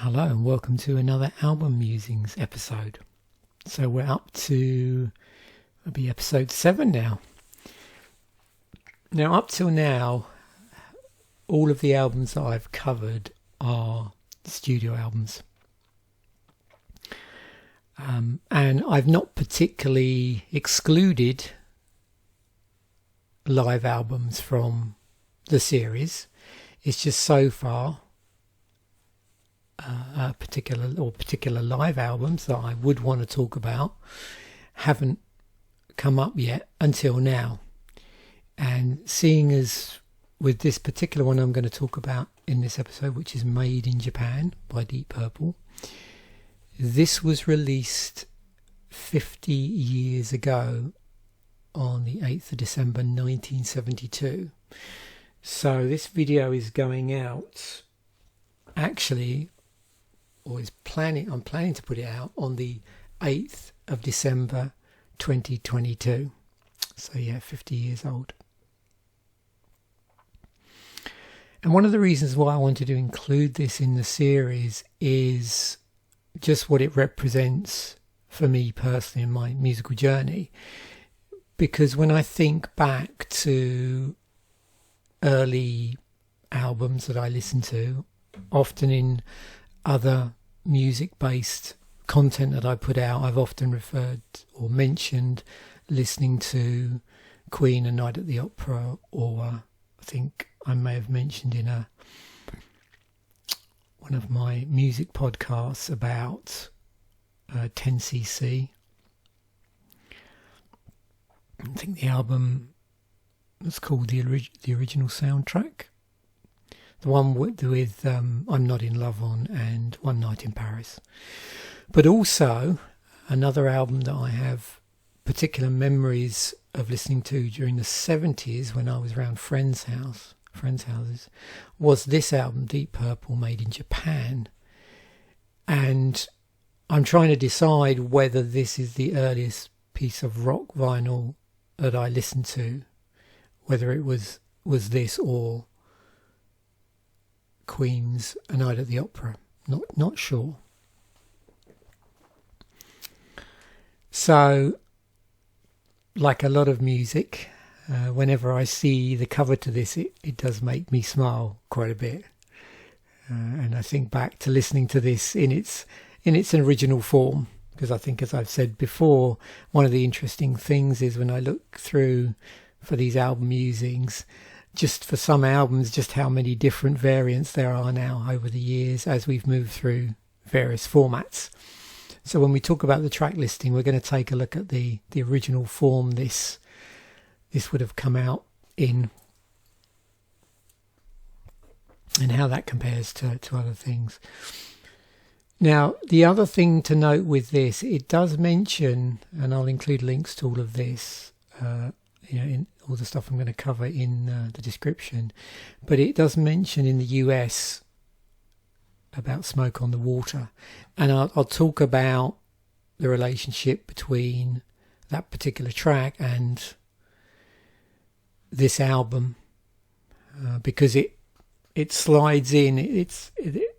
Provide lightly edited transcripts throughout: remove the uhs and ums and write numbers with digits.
Hello and welcome to another Album Musings episode. So we're up to, it'll be episode 7 now. Now up till now, all of the albums that I've covered are studio albums. And I've not particularly excluded live albums from the series. It's just so far particular live albums that I would want to talk about haven't come up yet until now. And seeing as with this particular one I'm going to talk about in this episode, which is Made in Japan by Deep Purple, this was released 50 years ago on the 8th of December 1972. So this video is going out actually, or I'm planning to put it out on the 8th of December 2022. So yeah, 50 years old. And one of the reasons why I wanted to include this in the series is just what it represents for me personally in my musical journey. Because when I think back to early albums that I listened to, often in other music-based content that I put out, I've often referred or mentioned listening to Queen and Night at the Opera, or I think I may have mentioned in one of my music podcasts about 10cc. I think the album was called the original soundtrack. The one with I'm Not in Love on and One Night in Paris. But also another album that I have particular memories of listening to during the 70s when I was around friends' houses, was this album, Deep Purple, Made in Japan. And I'm trying to decide whether this is the earliest piece of rock vinyl that I listened to, whether it was this or Queen's A Night at the Opera. Not sure. So, like a lot of music, whenever I see the cover to this, it does make me smile quite a bit. And I think back to listening to this in its original form, because I think, as I've said before, one of the interesting things is when I look through for these album musings, just for some albums, just how many different variants there are now over the years as we've moved through various formats. So when we talk about the track listing, we're going to take a look at the original form this would have come out in, and how that compares to other things. Now, the other thing to note with this, it does mention, and I'll include links to all of this, in all the stuff I'm going to cover in the description, but it does mention in the US about Smoke on the Water, and I'll talk about the relationship between that particular track and this album, because it slides in.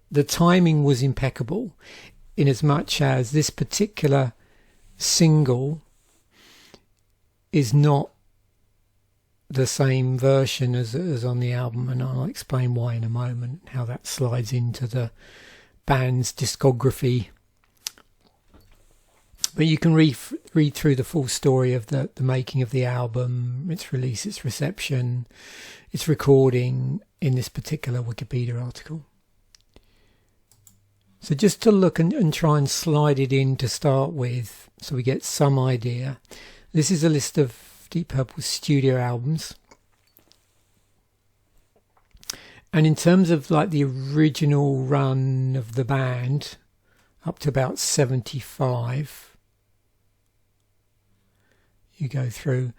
The timing was impeccable, in as much as this particular single is not the same version as on the album, and I'll explain why in a moment, how that slides into the band's discography. But you can read through the full story of the making of the album, its release, its reception, its recording in this particular Wikipedia article. So just to look and try and slide it in to start with, so we get some idea. This is a list of Deep Purple's studio albums, and in terms of like the original run of the band up to about 75, you go through,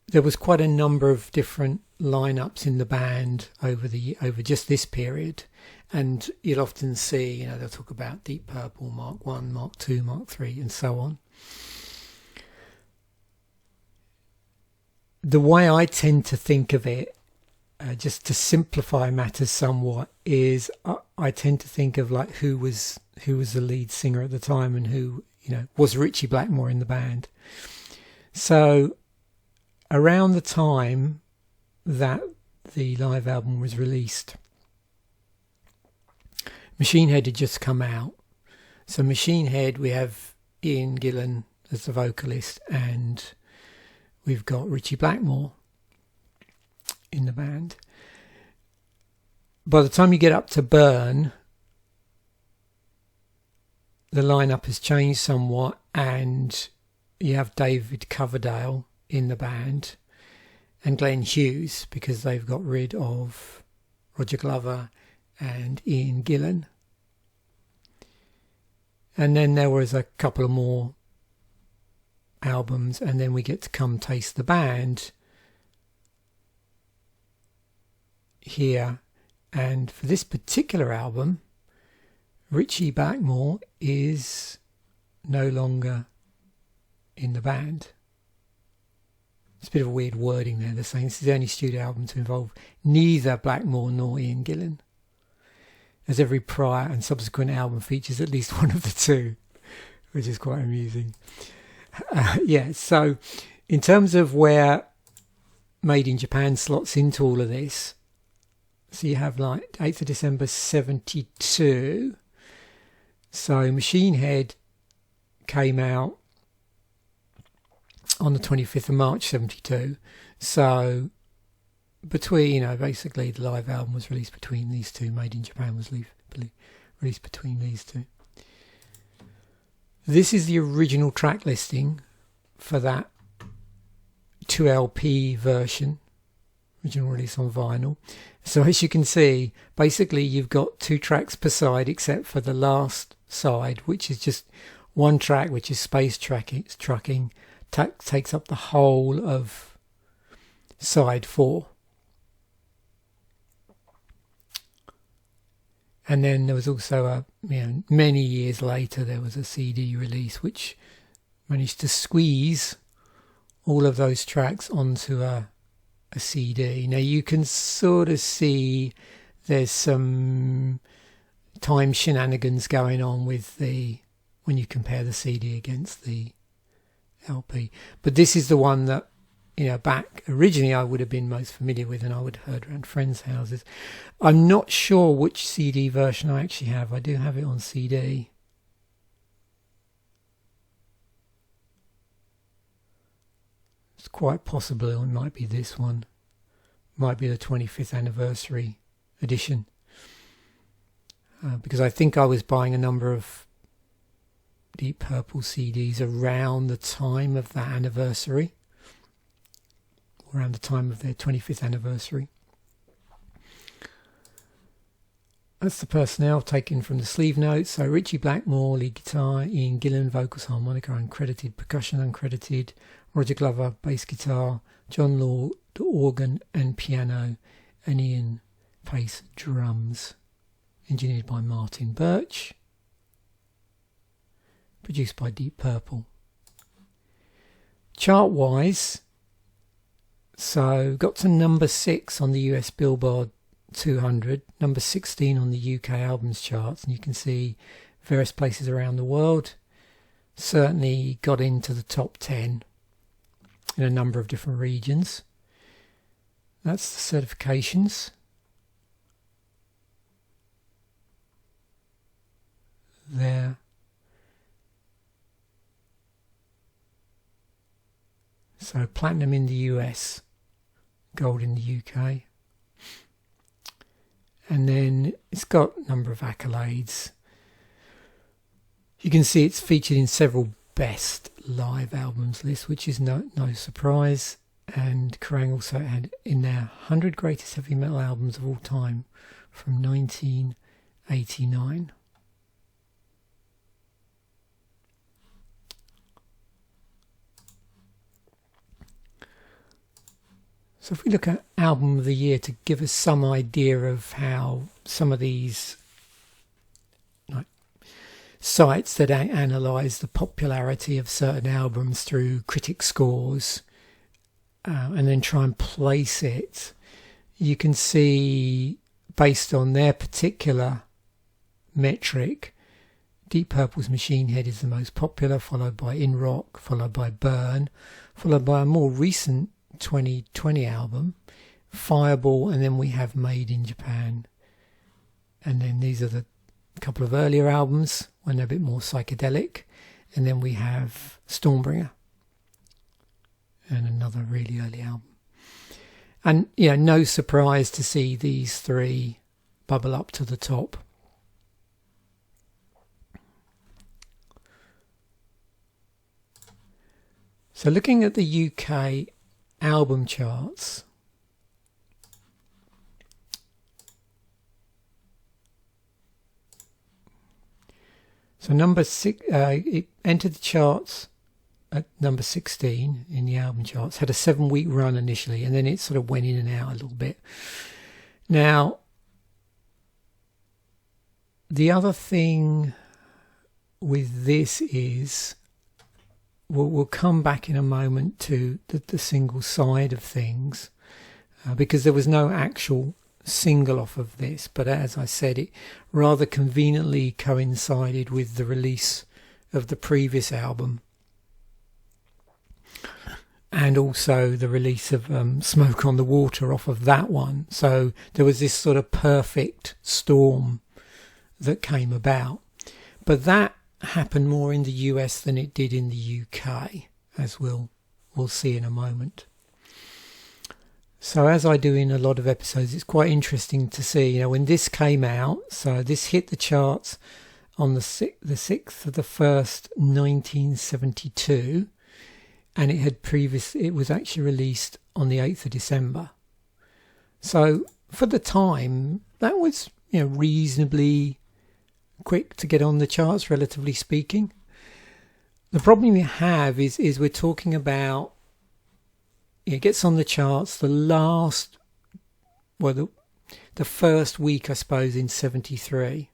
there was quite a number of different lineups in the band over just this period, and you'll often see, they'll talk about Deep Purple Mark 1, Mark 2, Mark 3 and so on. The way I tend to think of it, just to simplify matters somewhat, is I tend to think of like who was the lead singer at the time and who, was Ritchie Blackmore in the band. So around the time that the live album was released, Machine Head had just come out. So Machine Head, we have Ian Gillan as the vocalist, and we've got Ritchie Blackmore in the band. By the time you get up to Burn, the lineup has changed somewhat, and you have David Coverdale in the band and Glenn Hughes, because they've got rid of Roger Glover and Ian Gillan. And then there was a couple of more albums, and then we get to Come Taste the Band here. And for this particular album, Ritchie Blackmore is no longer in the band. It's a bit of a weird wording there. They're saying this is the only studio album to involve neither Blackmore nor Ian Gillan, as every prior and subsequent album features at least one of the two, which is quite amusing. So in terms of where Made in Japan slots into all of this, so you have like 8th of December 72. So Machine Head came out on the 25th of March 72. So between, basically the live album was released between these two. Made in Japan was released between these two. This is the original track listing for that 2LP version, original release on vinyl. So as you can see, basically you've got 2 tracks per side, except for the last side, which is just one track, which is Space Trucking, takes up the whole of side 4. And then there was also many years later, there was a CD release which managed to squeeze all of those tracks onto a CD. Now you can sort of see there's some time shenanigans going on with when you compare the CD against the LP. But this is the one that, back originally I would have been most familiar with, and I would have heard around friends' houses. I'm not sure which CD version I actually have. I do have it on CD. It's quite possible it might be this one. Might be the 25th anniversary edition. Because I think I was buying a number of Deep Purple CDs around the time of that anniversary. Around the time of their 25th anniversary. That's the personnel taken from the sleeve notes. So Ritchie Blackmore, lead guitar, Ian Gillan, vocals, harmonica, uncredited, percussion, uncredited, Roger Glover, bass guitar, John Lord, organ and piano, and Ian Pace, drums. Engineered by Martin Birch. Produced by Deep Purple. Chart-wise, so got to number 6 on the US Billboard 200, number 16 on the UK albums charts, and you can see various places around the world. Certainly got into the top 10 in a number of different regions. That's the certifications. There. So platinum in the US, gold in the UK. And then it's got a number of accolades. You can see it's featured in several best live albums lists, which is no surprise. And Kerrang also had in their 100 greatest heavy metal albums of all time from 1989. So if we look at Album of the Year to give us some idea of how some of these sites that analyse the popularity of certain albums through critic scores and then try and place it, you can see based on their particular metric, Deep Purple's Machine Head is the most popular, followed by In Rock, followed by Burn, followed by a more recent 2020 album, Fireball, and then we have Made in Japan. And then these are the couple of earlier albums when they're a bit more psychedelic, and then we have Stormbringer and another really early album. And yeah, no surprise to see these three bubble up to the top. So looking at the UK album charts, so number 6, it entered the charts at number 16 in the album charts, had a 7-week run initially, and then it sort of went in and out a little bit. Now, the other thing with this is, we'll come back in a moment to the single side of things, because there was no actual single off of this, but as I said, it rather conveniently coincided with the release of the previous album, and also the release of Smoke on the Water off of that one. So there was this sort of perfect storm that came about. But that happened more in the US than it did in the UK, as we'll see in a moment. So as I do in a lot of episodes, it's quite interesting to see, when this came out, so this hit the charts on the 6th of the 1st, 1972, and it was actually released on the 8th of December. So for the time, that was reasonably quick to get on the charts, relatively speaking. The problem you have is we're talking about, it gets on the charts the first week, I suppose, in 73.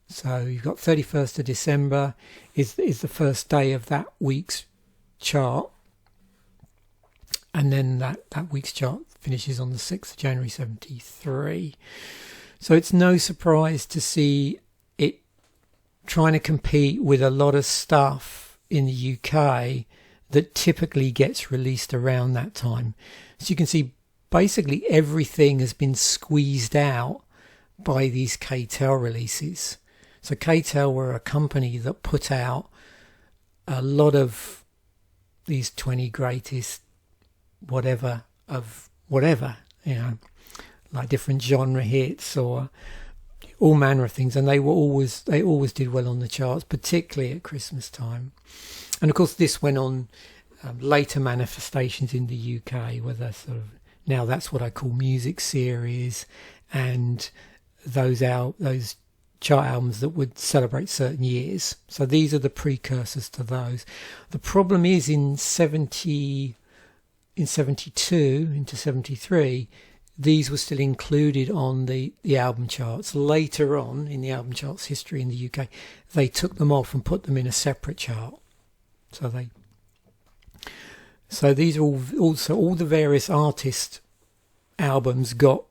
So you've got 31st of December is the first day of that week's chart, and then that week's chart finishes on the 6th of January 73. So it's no surprise to see it trying to compete with a lot of stuff in the UK that typically gets released around that time. So you can see basically everything has been squeezed out by these K-Tel releases. So K-Tel were a company that put out a lot of these 20 greatest whatever of whatever, like different genre hits or all manner of things, and they always did well on the charts, particularly at Christmas time. And of course this went on later manifestations in the UK, where they're sort of, now that's what I call music series, and those chart albums that would celebrate certain years. So these are the precursors to those. The problem is in 72 into 73, these were still included on the album charts. Later on in the album charts history in the UK, they took them off and put them in a separate chart. So these are all the various artist albums got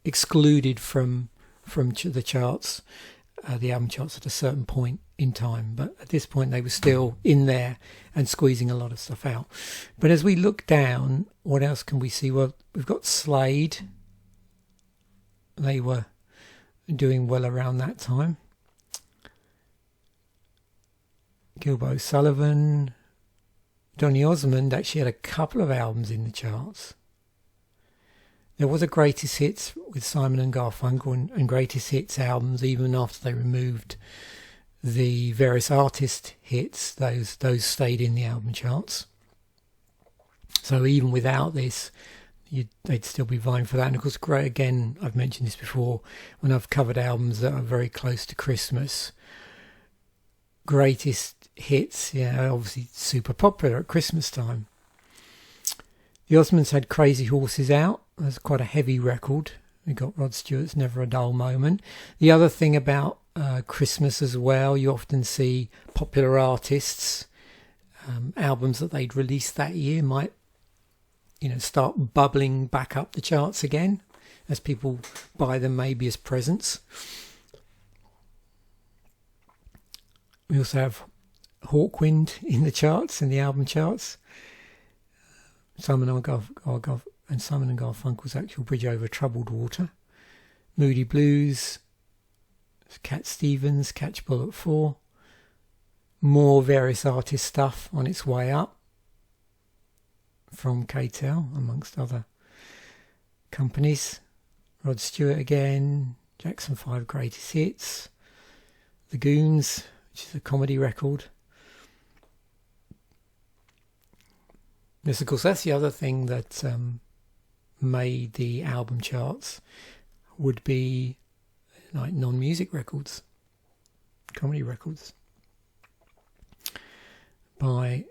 excluded from the charts, the album charts, at a certain point in time. But at this point they were still in there and squeezing a lot of stuff out. But as we look down, what else can we see? Well, we've got Slade. They were doing well around that time. Gilbo Sullivan. Donny Osmond actually had a couple of albums in the charts. There was a Greatest Hits with Simon and Garfunkel and Greatest Hits albums even after they removed the various artist hits. Those stayed in the album charts. So even without this, they'd still be vying for that. And of course, great, again, I've mentioned this before, when I've covered albums that are very close to Christmas, Greatest Hits, obviously super popular at Christmas time. The Osmonds had Crazy Horses out. That's quite a heavy record. We got Rod Stewart's Never a Dull Moment. The other thing about Christmas as well, you often see popular artists, albums that they'd released that year might, start bubbling back up the charts again. as people buy them maybe as presents. We also have Hawkwind in the charts, in the album charts. Simon and Garfunkel's actual Bridge Over Troubled Water. Moody Blues, Cat Stevens, Catchable at 4. More various artist stuff on its way up from KTEL, amongst other companies. Rod Stewart again, Jackson 5 Greatest Hits, The Goons, which is a comedy record. Yes, of course, that's the other thing that made the album charts, would be like non-music records, comedy records by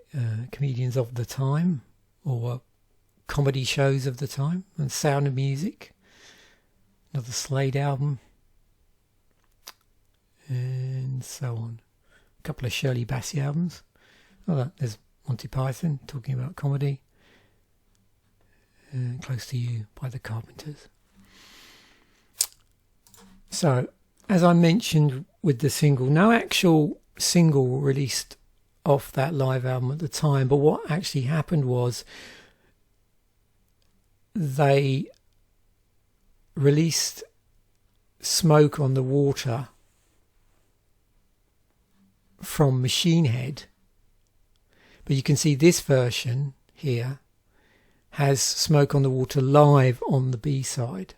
comedians of the time, or comedy shows of the time. And Sound of Music, another Slade album, and so on. A couple of Shirley Bassey albums. Oh, there's Monty Python talking about comedy. Close to You by the Carpenters. So, as I mentioned with the single, no actual single released off that live album at the time, but what actually happened was they released Smoke on the Water from Machine Head. But you can see this version here has Smoke on the Water live on the B-side.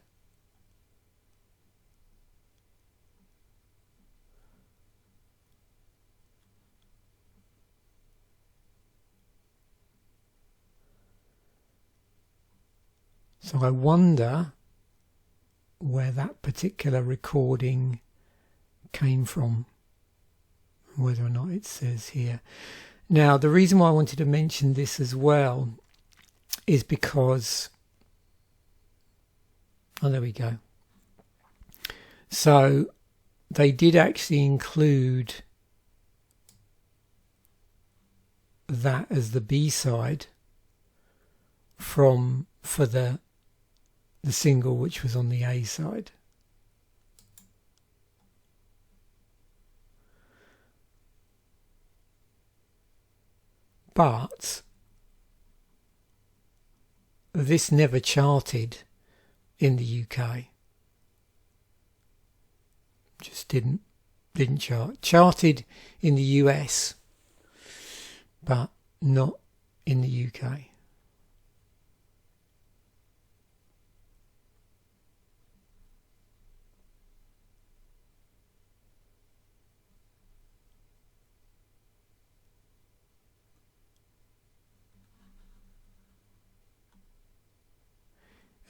So I wonder where that particular recording came from, whether or not it says here. Now, the reason why I wanted to mention this as well is because, oh, there we go. So they did actually include that as the B-side for the single, which was on the A side. But this never charted in the UK. Just didn't chart. Charted in the US, but not in the UK.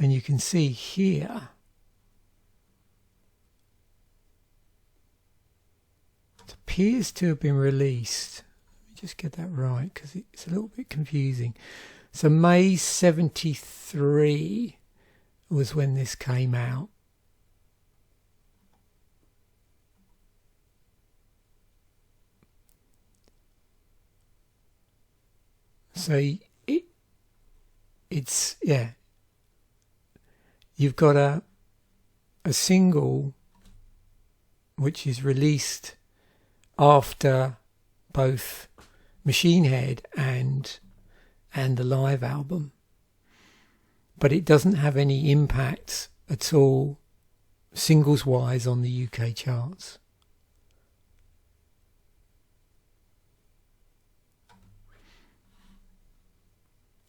And you can see here it appears to have been released. Let me just get that right, because it's a little bit confusing. So May 73 was when this came out. So it's yeah. You've got a single which is released after both Machine Head and the live album, but it doesn't have any impact at all singles wise on the UK charts.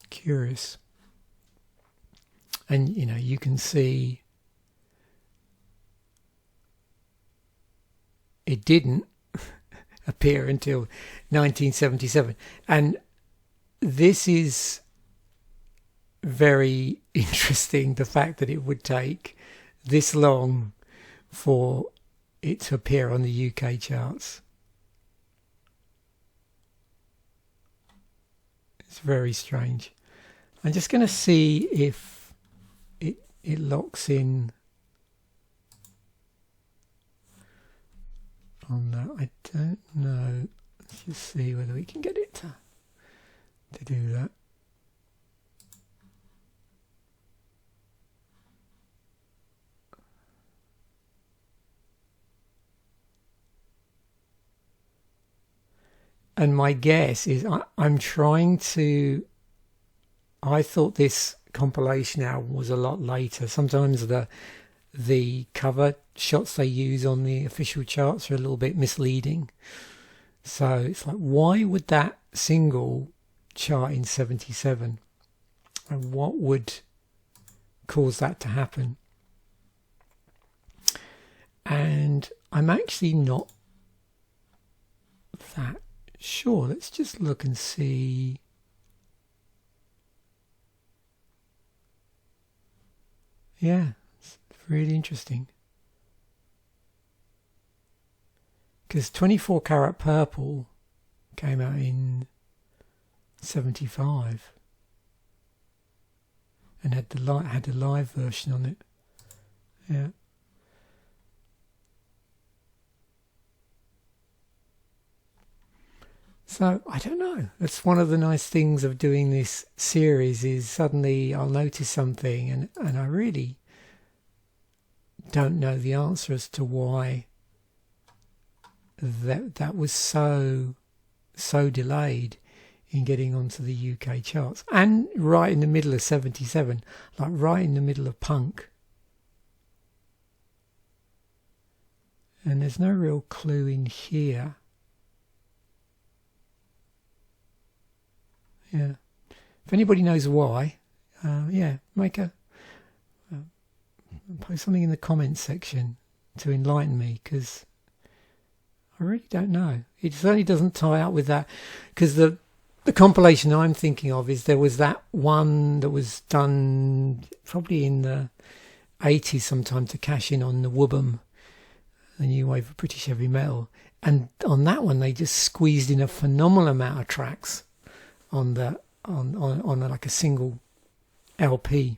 Curious. And, you know, you can see it didn't appear until 1977. And this is very interesting, the fact that it would take this long for it to appear on the UK charts. It's very strange. I'm just going to see if it locks in on that. I don't know. Let's just see whether we can get it to do that. And my guess is I'm trying to... I thought this compilation album was a lot later. Sometimes the cover shots they use on the official charts are a little bit misleading. So it's like, why would that single chart in 77? And what would cause that to happen? And I'm actually not that sure. Let's just look and see. Yeah, it's really interesting. Because 24 Karat Purple came out in 75 and had a live version on it. Yeah. So I don't know. That's one of the nice things of doing this series, is suddenly I'll notice something and I really don't know the answer as to why that was so delayed in getting onto the UK charts, and right in the middle of 77, like right in the middle of punk. And there's no real clue in here. Yeah, if anybody knows why, yeah, post something in the comments section to enlighten me, because I really don't know. It certainly doesn't tie up with that, because the compilation I'm thinking of is there was that one that was done probably in the 80s sometime to cash in on the WBM, the new wave of British heavy metal, and on that one they just squeezed in a phenomenal amount of tracks on like a single LP.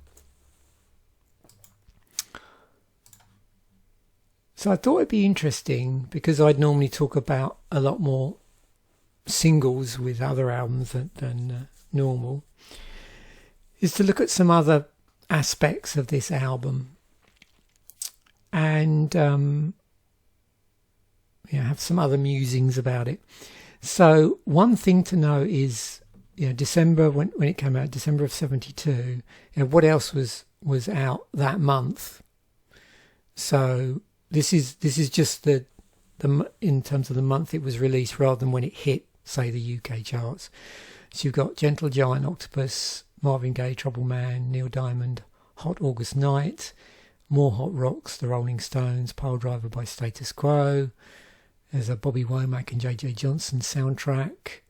So I thought it'd be interesting, because I'd normally talk about a lot more singles with other albums than normal, is to look at some other aspects of this album and have some other musings about it. So one thing to know is, December, when it came out, December of 72, what else was out that month? So this is just the in terms of the month it was released, rather than when it hit, say, the UK charts. So you've got Gentle Giant, Octopus, Marvin Gaye, Trouble Man, Neil Diamond, Hot August Night, More Hot Rocks, The Rolling Stones, Pile Driver by Status Quo. There's a Bobby Womack and JJ Johnson soundtrack.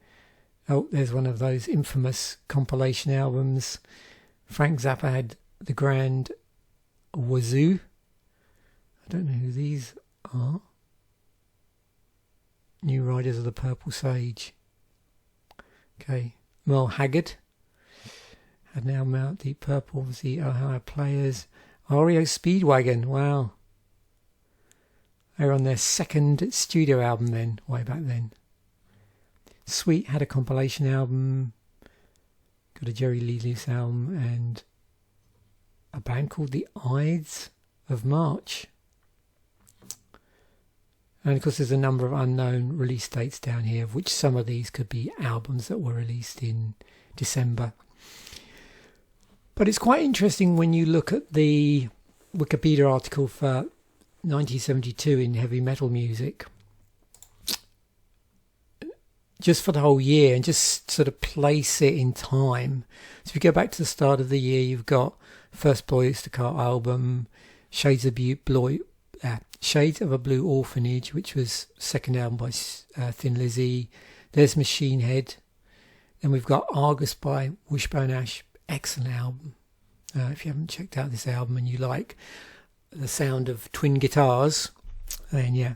Oh, there's one of those infamous compilation albums. Frank Zappa had The Grand Wazoo. I don't know who these are. New Riders of the Purple Sage. Okay. Merle Haggard had an album out. Deep Purple, obviously. Ohio Players. REO Speedwagon. Wow. They were on their second studio album then, way back then. Sweet had a compilation album, got a Jerry Lee Lewis album, and a band called the Ides of March. And of course there's a number of unknown release dates down here, of which some of these could be albums that were released in December. But it's quite interesting when you look at the Wikipedia article for 1972 in heavy metal music, just for the whole year, and just sort of place it in time. So if you go back to the start of the year, you've got First Boy Oyster album, Shades of a Blue Orphanage, which was second album by Thin Lizzy. There's Machine Head. Then we've got Argus by Wishbone Ash, excellent album. If you haven't checked out this album and you like the sound of twin guitars, then yeah,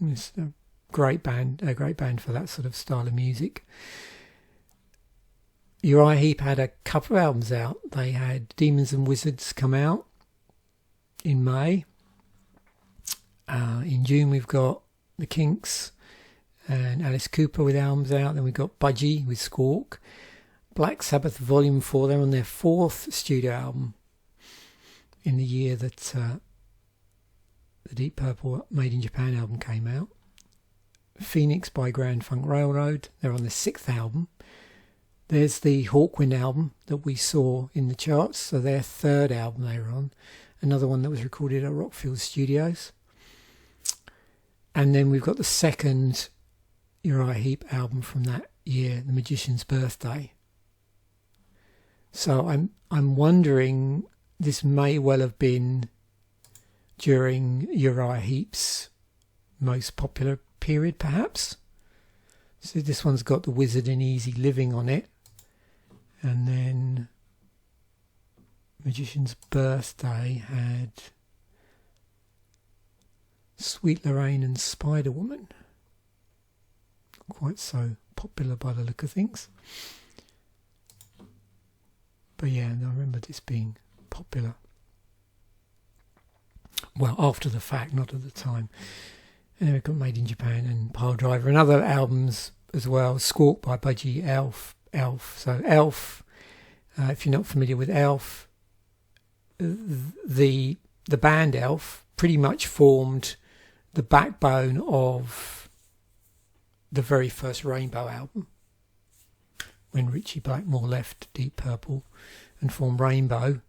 it's a great band for that sort of style of music. Uriah Heep had a couple of albums out. They had Demons and Wizards come out in May. In June we've got The Kinks and Alice Cooper with albums out. Then we've got Budgie with Squawk. Black Sabbath Volume 4, they're on their fourth studio album in the year that the Deep Purple Made in Japan album came out. Phoenix by Grand Funk Railroad. They're on the 6th album. There's the Hawkwind album that we saw in the charts, so their 3rd album they were on. Another one that was recorded at Rockfield Studios. And then we've got the 2nd Uriah Heep album from that year, The Magician's Birthday. So I'm wondering, this may well have been during Uriah Heep's most popular period, perhaps. So this one's got The Wizard and Easy Living on it. And then Magician's Birthday had Sweet Lorraine and Spider Woman. Not quite so popular by the look of things. But yeah, I remember this being popular. Well, after the fact, not at the time. And then we've got Made in Japan and Pile Driver and other albums as well. Squawk by Budgie Elf. So Elf, if you're not familiar with Elf, the band Elf pretty much formed the backbone of the very first Rainbow album. When Ritchie Blackmore left Deep Purple and formed Rainbow,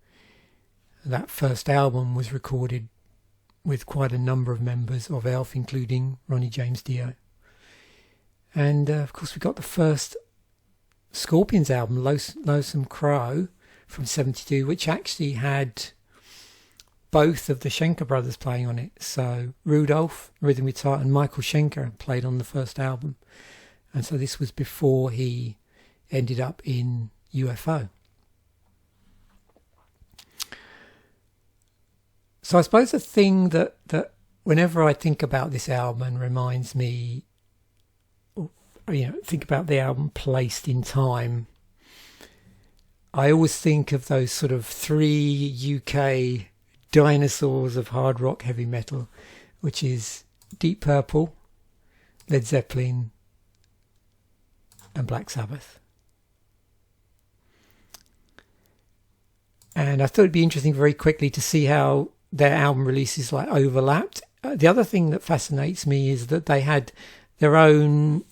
that first album was recorded with quite a number of members of Elf, including Ronnie James Dio. And of course we got the first Scorpions album, Lonesome Crow, from 72, which actually had both of the Schenker brothers playing on it. So Rudolph, rhythm guitar, and Michael Schenker played on the first album. And so this was before he ended up in UFO. So I suppose the thing that whenever I think about this album and reminds me, think about the album placed in time, I always think of those sort of 3 UK dinosaurs of hard rock heavy metal, which is Deep Purple, Led Zeppelin, and Black Sabbath. And I thought it'd be interesting very quickly to see how their album releases overlapped. The other thing that fascinates me is that they had their own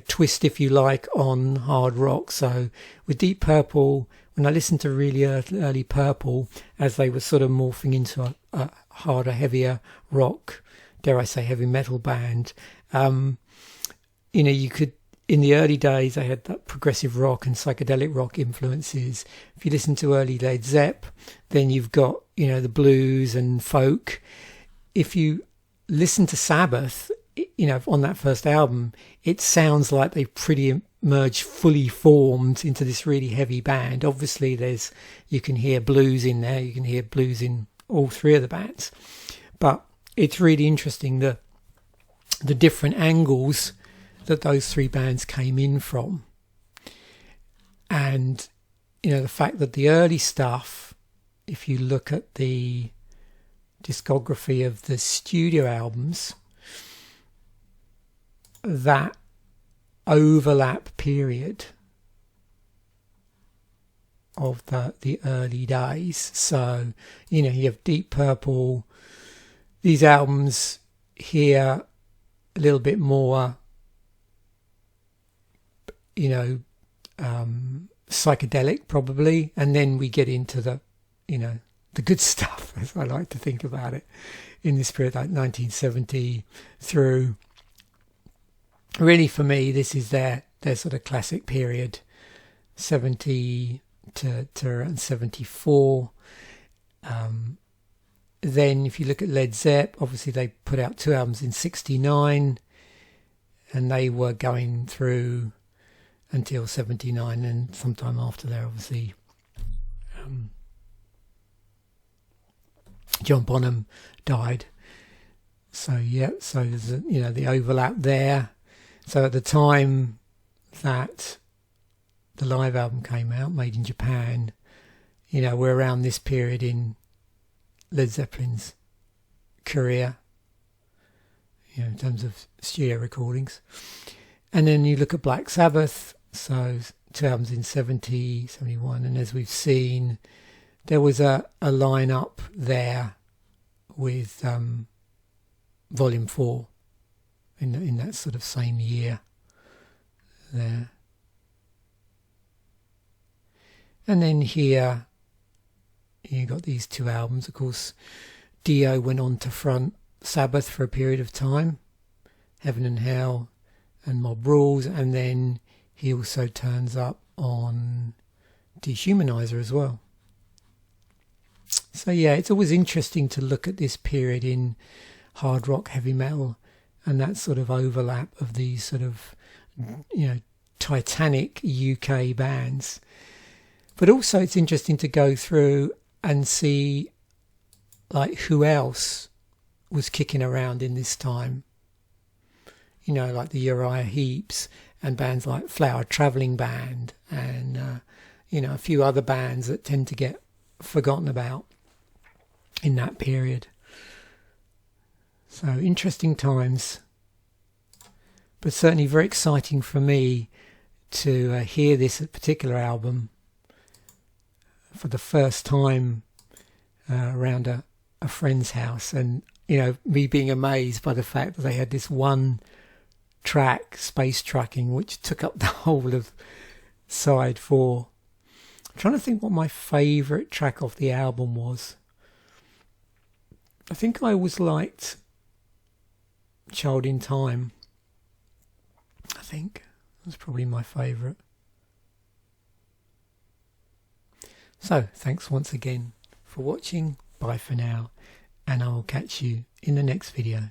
twist, if you like, on hard rock. So with Deep Purple, when I listened to really early Purple, as they were sort of morphing into a harder, heavier rock, dare I say heavy metal band, you could, in the early days, they had that progressive rock and psychedelic rock influences. If you listen to early Led Zepp, then you've got, the blues and folk. If you listen to Sabbath, on that first album, it sounds like they've pretty much fully formed into this really heavy band. Obviously, you can hear blues in there. You can hear blues in all 3 of the bands. But it's really interesting the different angles that those 3 bands came in from. And, the fact that the early stuff, if you look at the discography of the studio albums, that overlap period of the early days. So, you have Deep Purple, these albums here a little bit more, psychedelic probably, and then we get into the good stuff, as I like to think about it, in this period, like 1970 through. Really, for me, this is their sort of classic period, 70 to around 74. Then, if you look at Led Zepp, obviously they put out 2 albums in 69, and they were going through until 79, and sometime after there, obviously, John Bonham died. So there's the overlap there. So at the time that the live album came out, Made in Japan, we're around this period in Led Zeppelin's career, in terms of studio recordings. And then you look at Black Sabbath, so 2 albums in 70, 71, and as we've seen, there was a line-up there with Volume 4 in that sort of same year there. And then here you got these two albums. Of course, Dio went on to front Sabbath for a period of time, Heaven and Hell and Mob Rules, and then he also turns up on Dehumanizer as well. So yeah, it's always interesting to look at this period in hard rock, heavy metal, and that sort of overlap of these sort of, you know, titanic UK bands. But also it's interesting to go through and see like who else was kicking around in this time. You know, like the Uriah Heeps and bands like Flower Travelling Band and, you know, a few other bands that tend to get forgotten about in that period. So interesting times, but certainly very exciting for me to hear this particular album for the first time around a friend's house, and you know, me being amazed by the fact that they had this one track, Space Trucking, which took up the whole of side 4. I'm trying to think what my favourite track off the album was. I think I always liked Child in Time. I think that's probably my favourite. So thanks once again for watching. Bye for now, and I will catch you in the next video.